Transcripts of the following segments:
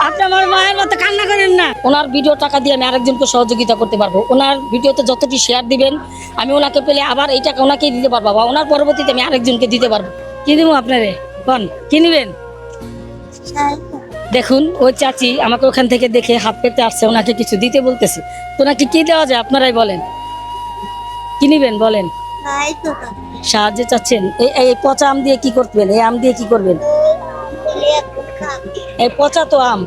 আপনি আমার মায়ের মতো কান্না করেন না। ওনার ভিডিও টাকা দিয়ে আমি আরেকজনকে সহযোগিতা করতে পারবো। ওনার ভিডিওতে যতটি শেয়ার দিবেন আমি ওনাকে পেলে আবার এই টাকা ওনাকেই দিতে পারবো, বা ওনার পরবর্তীতে আমি আরেকজনকে দিতে পারবো। কি দিব আপনারে কোন, কি নিবেন? দেখুন ওই চাচি আমাকে ওখান থেকে দেখে হাত পেতে আসছে, ওনাকে কিছু দিতে বলতেছে। তো ওনাকে কি দেওয়া যায় আপনারাই বলেন, কি নিবেন বলেন? সাহায্য চাচ্ছেন? এই পচা আম দিয়ে কি করবেন? এই আম দিয়ে কি করবেন? এই পচা তো আম,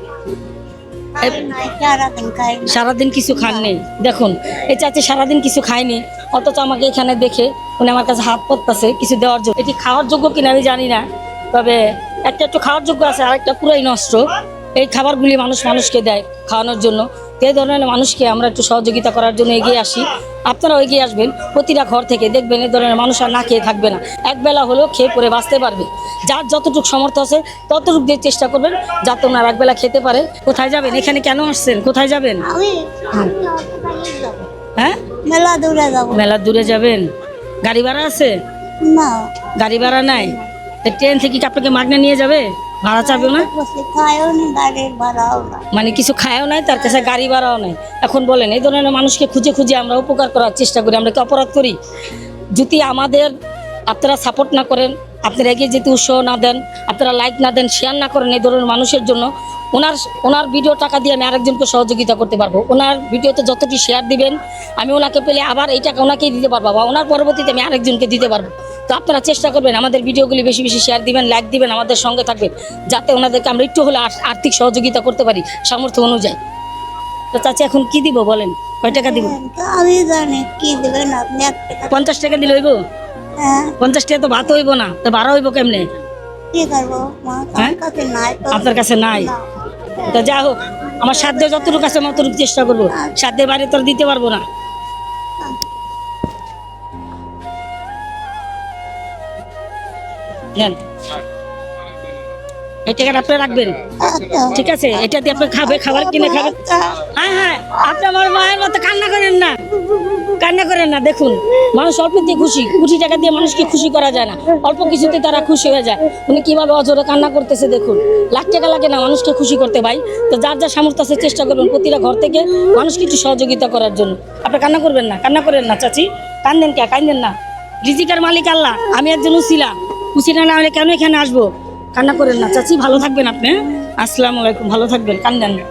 সারাদিন কিছু খাননি। দেখুন এই চাচি সারাদিন কিছু খায়নি, অথচ আমাকে এখানে দেখে উনি আমার কাছে হাত পড়তেছে কিছু দেওয়ার জন্য। এটি খাওয়ার যোগ্য কিনা আমি জানি না, তবে একটা একটু খাওয়ার যোগ্য আছে, আর একটা পুরাই নষ্ট। এই খাবারগুলি মানুষকে দেয় খাওয়ানোর জন্য। এই ধরনের মানুষকে আমরা একটু সহযোগিতা করার জন্য এগিয়ে আসি। আপনারাও এগিয়ে আসবেন, প্রতিটা ঘর থেকে দেখবেন এই ধরনের মানুষ আর না খেয়ে থাকবে না, একবেলা হলেও খেয়ে পরে বাঁচতে পারবে। যার যতটুকু সামর্থ্য আছে ততটুকু দিয়ে চেষ্টা করবেন যাতে ওনার একবেলা খেতে পারে। কোথায় যাবেন? এখানে কেন আসছেন? কোথায় যাবেন? হ্যাঁ, মেলা দূরে যাবো। মেলা দূরে যাবেন? গাড়ি ভাড়া আছে? না, গাড়ি ভাড়া নাই। ট্রেন থেকে কি আপনাকে মাগনা নিয়ে যাবে? ভাড়া চাবেও না, খায়ও নি, গাড়ির ভাড়াও না। মানে কিছু খায়ও নাই, তার কাছে গাড়ি ভাড়াও নাই। এখন বলেন এই ধরনের মানুষকে খুঁজে খুঁজে আমরা উপকার করার চেষ্টা করি, আমরা কি অপরাধ করি? যদি আমাদের আপনারা সাপোর্ট না করেন, আপনারা এগিয়ে যেতে উৎসাহ না দেন, আপনারা লাইক না দেন, শেয়ার না করেন এই ধরনের মানুষের জন্য, ওনার ভিডিও টাকা দিয়ে আমি আরেকজনকে সহযোগিতা করতে পারবো। ওনার ভিডিওতে যতটি শেয়ার দিবেন আমি ওনাকে পেলে আবার এই টাকা ওনাকেই দিতে পারবো, বা ওনার পরবর্তীতে আমি আরেকজনকে দিতে পারবো। তো আপনারা চেষ্টা করবেন আমাদের ভিডিওগুলি বেশি বেশি শেয়ার দিবেন, লাইক দিবেন, আমাদের সঙ্গে থাকবেন, যাতে ওনাদেরকে আমরা একটু হলে আর্থিক সহযোগিতা করতে পারি সামর্থ্য অনুযায়ী। তো চাচি এখন কি দিব বলেন? কয় টাকা দিব? আমি জানি কি দিবেন আপনি। 50 টাকা দিলে হইব? হ্যাঁ, 50 টাকা তো ভাত হইব না, তো ভাড়া হইব কেমনে? কি করবো মা, হ্যাঁ? আমার কাছে নাই তো। আপনার কাছে নাই? তো যা হোক, আমার সাধ্যে যতটুকু আছে আমি অতটুকু চেষ্টা করবো, সাধ্যের বাইরে তো আর দিতে পারবো না। নেন, এই টাকাটা আপনি রাখবেন, ঠিক আছে? এটা দিয়ে আপনি খাবার কিনে খাবেন। হ্যাঁ হ্যাঁ, আপনি আমার মায়ের মতো কান্না করেন না, কান্না করেন না। দেখুন মানুষ অল্পতে খুশি, কোটি টাকা দিয়ে মানুষকে খুশি করা যায় না, অল্প কিছুতে তারা খুশি হয়ে যায়। উনি কিভাবে অজরে কান্না করতেছে দেখুন। লাখ টাকা লাগে না মানুষকে খুশি করতে ভাই। তো যার যা সামর্থ্য আছে চেষ্টা করবেন প্রতিটা ঘর থেকে মানুষকে একটু সহযোগিতা করার জন্য। আপনি কান্না করবেন না, কান্না করেন না চাচি, কান্দেন কে? কান্দেন না, রিজিকের মালিক আল্লাহ, আমি একজন উসিলা, উসিলা না হলে কেন এখানে আসবো? কান্না করেন না চাচি, ভালো থাকবেন আপনি। আসসালামু আলাইকুম, ভালো থাকবেন, কান্দেন না।